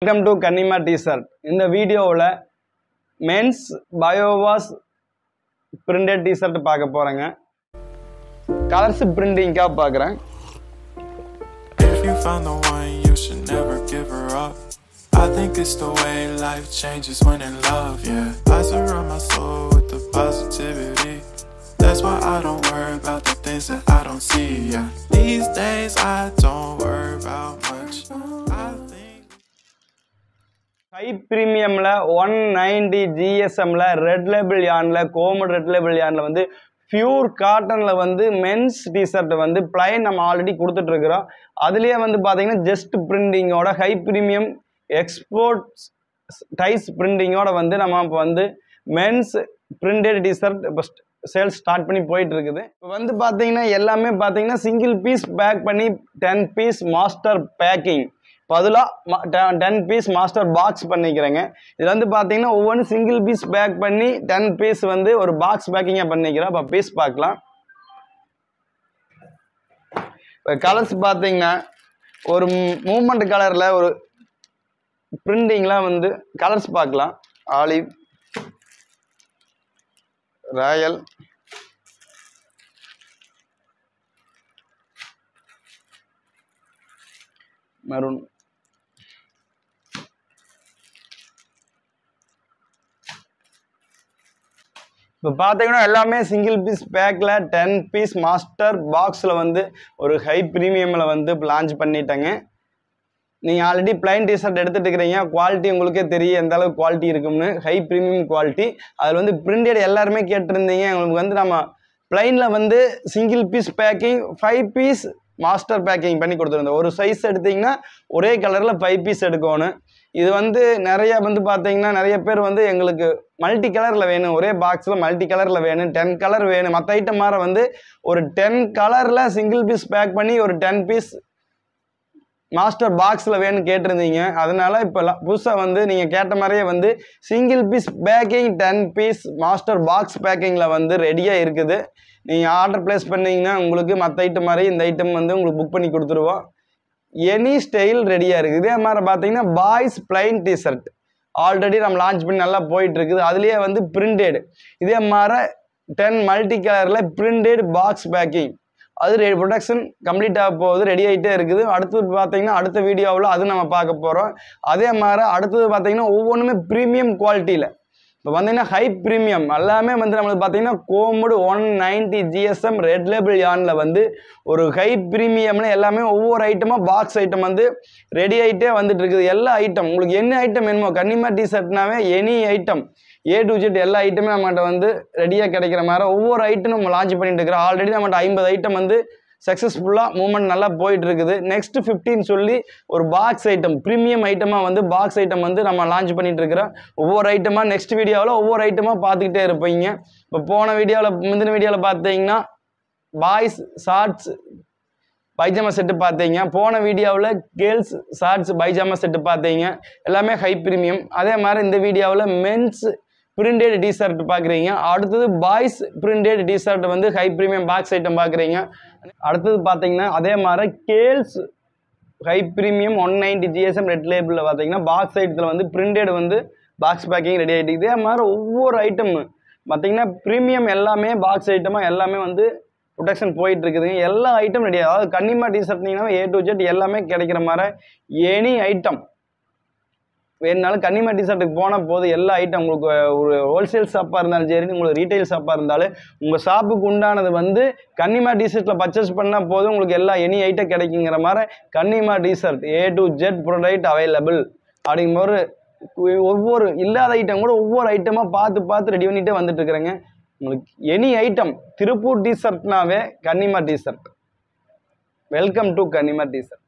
Welcome to Kannima T-shirt. In the video, men's BioWash printed T-shirt paaka poranga. Colors printing ka paakren. If you found the one, you should never give her up. I think it's the way life changes when in love, yeah. I surround my soul with the positivity. That's why I don't worry about the things that I don't see, yeah. These days I don't worry about much. I think High premium la 190 GSM la red label yarn la combed red label yarn la வந்து pure cotton la வந்து men's t-shirt வந்து plain நம்ம already கொடுத்துட்டு இருக்கோம். அதுலயே வந்து பாத்தீங்கன்னா just printing ஓட high premium export ties printing ஓட வந்து நம்ம இப்ப வந்து men's printed t-shirt sales start பண்ணி போயிட்டு இருக்குது. இப்போ வந்து பாத்தீங்கன்னா எல்லாமே பாத்தீங்கன்னா சிங்கிள் பீஸ் பேக் பண்ணி 10 பீஸ் மாஸ்டர் பேக்கிங் பதிலா 10 பீஸ் மாஸ்டர் பாக்ஸ் பண்ணிக்கிறேங்க. இதுல வந்து பாத்தீங்கன்னா ஒவ்வொரு சிங்கிள் பீஸ் பேக் பண்ணி 10 பீஸ் வந்து ஒரு பாக்ஸ் பேக்கிங்கா பண்ணிக்கிறேன். அப்ப பீஸ் பார்க்கலாம். இப்போ கலர்ஸ் பாத்தீங்கன்னா ஒரு மூவ்மெண்ட் கலர்ல ஒரு பிரிண்டிங்ல வந்து கலர்ஸ் பார்க்கலாம். ஆலிவ், ராயல், மெரூன், இப்போ பார்த்தீங்கன்னா எல்லாமே சிங்கிள் பீஸ் பேக்கில் 10 பீஸ் மாஸ்டர் பாக்ஸில் வந்து ஒரு ஹை ப்ரீமியமில் வந்து லான்ச் பண்ணிட்டேங்க. நீங்கள் ஆல்ரெடி பிளைன் டிஷர்ட் எடுத்துகிட்டு இருக்கிறீங்க, குவாலிட்டி உங்களுக்கே தெரியும் எந்த அளவுக்கு குவாலிட்டி இருக்கும்னு. High premium quality. அதில் வந்து பிரிண்டட் எல்லாருமே கேட்டிருந்தீங்க. உங்களுக்கு வந்து நம்ம பிளைனில் வந்து single piece packing 5 piece master packing பண்ணி கொடுத்துருந்தோம். ஒரு சைஸ் எடுத்திங்கன்னா ஒரே கலரில் 5 பீஸ் எடுக்கணும். இது வந்து நிறைய வந்து பார்த்தீங்கன்னா நிறைய பேர் வந்து எங்களுக்கு மல்டி கலரில் வேணும், ஒரே பாக்ஸில் மல்டி கலரில் வேணும், 10 கலர் வேணும், மற்ற ஐட்டம் மாதிரி வந்து ஒரு 10 கலரில் சிங்கிள் பீஸ் பேக் பண்ணி ஒரு 10 பீஸ் மாஸ்டர் பாக்ஸில் வேணும் கேட்டிருந்தீங்க. அதனால இப்போ புதுசாக வந்து நீங்கள் கேட்ட மாதிரியே வந்து single piece packing 10 piece master box பேக்கிங்கில் வந்து ரெடியாக இருக்குது. நீங்கள் ஆர்டர் ப்ளேஸ் பண்ணிங்கன்னா உங்களுக்கு மற்ற ஐட்டம் மாதிரி இந்த ஐட்டம் வந்து உங்களுக்கு புக் பண்ணி கொடுத்துருவோம். எனி ஸ்டைல் ரெடியாக இருக்குது. இதே மாதிரி பார்த்தீங்கன்னா பாய்ஸ் பிளைன் டிஷர்ட் ஆல்ரெடி நம்ம லான்ச் பண்ணி நல்லா போயிட்டு இருக்குது. அதுலேயே வந்து பிரிண்டட் இதே மாதிரி 10 மல்டி கலரில் பிரிண்டட் பாக்ஸ் பேக்கிங் அது ப்ரொடக்ஷன் கம்ப்ளீட் ஆக போகுது, ரெடி ஆகிட்டே இருக்குது. அடுத்தது பார்த்தீங்கன்னா அடுத்த வீடியோவில் அது நம்ம பார்க்க போகிறோம். அதே மாதிரி அடுத்தது பார்த்தீங்கன்னா ஒவ்வொன்றுமே ப்ரீமியம் குவாலிட்டியில் இப்போ பார்த்தீங்கன்னா ஹை ப்ரீமியம் எல்லாமே வந்து நம்மளுக்கு பார்த்தீங்கன்னா கோம்படு 190 GSM ரெட் லேபிள் யானில் வந்து ஒரு ஹை ப்ரீமியம்னு எல்லாமே ஒவ்வொரு ஐட்டமாக பாக்ஸ் ஐட்டம் வந்து ரெடி ஆகிட்டே வந்துட்டு இருக்குது. எல்லா ஐட்டம் உங்களுக்கு என்ன ஐட்டம் வேணுமோ கன்னிமா டிஷர்ட்னாவே any item A to Z எல்லா ஐட்டமே நம்மகிட்ட வந்து ரெடியாக கிடைக்கிற மாதிரி ஒவ்வொரு ஐட்டம் நம்ம லான்ச் பண்ணிட்டு இருக்கிறோம். ஆல்ரெடி நம்மகிட்ட 50 ஐட்டம் வந்து சக்ஸஸ்ஃபுல்லாக மூவ்மெண்ட் நல்லா போயிட்டு இருக்குது. நெக்ஸ்ட் 15 சொல்லி ஒரு பாக்ஸ் ஐட்டம் ப்ரீமியம் ஐட்டமாக வந்து பாக்ஸ் ஐட்டம் வந்து நம்ம லான்ச் பண்ணிட்டு இருக்கிறோம். ஒவ்வொரு ஐட்டமாக நெக்ஸ்ட் வீடியோவில் ஒவ்வொரு ஐட்டமாக பார்த்துக்கிட்டே இருப்பீங்க. இப்போ போன வீடியோவில் முந்தின வீடியோவில் பார்த்தீங்கன்னா பாய்ஸ் ஷார்ட்ஸ் பைஜாமா செட்டு பார்த்தீங்க. போன வீடியோவில் கேர்ள்ஸ் ஷார்ட்ஸ் பைஜாமா செட்டு பார்த்தீங்க. எல்லாமே ஹை ப்ரீமியம். அதே மாதிரி இந்த வீடியோவில் மென்ஸ் பிரிண்டட் டிஷர்ட் பார்க்குறீங்க. அடுத்தது பாய்ஸ் பிரிண்டட் டிஷர்ட் வந்து ஹை ப்ரீமியம் பாக்ஸ் ஐட்டம் பார்க்குறீங்க. அடுத்தது பார்த்தீங்கன்னா அதே மாதிரி girls high premium 190 GSM red லேபிளில் பார்த்தீங்கன்னா பாக்ஸ் ஐட்டத்தில் வந்து பிரிண்டட் வந்து பாக்ஸ் பேக்கிங் ரெடி ஆகிட்டு. இதே மாதிரி ஒவ்வொரு ஐட்டம் பார்த்தீங்கன்னா ப்ரீமியம் எல்லாமே பாக்ஸ் ஐட்டமாக எல்லாமே வந்து ப்ரொடக்ஷன் போயிட்டு இருக்குதுங்க. எல்லா ஐட்டம் ரெடி. அதாவது கன்னிமா டிஷர்ட்னீங்கன்னா A to Z எல்லாமே கிடைக்கிற மாதிரி எனி ஐட்டம் வேணுனாலும் கன்னிமா டிஷர்ட்டுக்கு போனால் போதும். எல்லா ஐட்டம் உங்களுக்கு ஒரு ஹோல்சேல் ஷாப்பாக இருந்தாலும் சரி, உங்களுக்கு ரீட்டைல் ஷாப்பாக இருந்தாலும் உங்கள் ஷாப்புக்கு உண்டானது வந்து கன்னிமா டிஷர்ட்டில் பர்ச்சேஸ் பண்ணால் போதும். உங்களுக்கு எல்லா எனி ஐட்டம் கிடைக்குங்கிற மாதிரி Kannima t shirt A to Z product available அப்படிங்கிற ஒரு ஒவ்வொரு இல்லாத ஐட்டம் கூட ஒவ்வொரு ஐட்டமாக பார்த்து ரெடி பண்ணிகிட்டே வந்துட்டு இருக்கிறேங்க. உங்களுக்கு எனி ஐட்டம் திருப்பூர் டிஷர்ட்னாவே Kannima t shirt. Welcome to Kannima T shirt.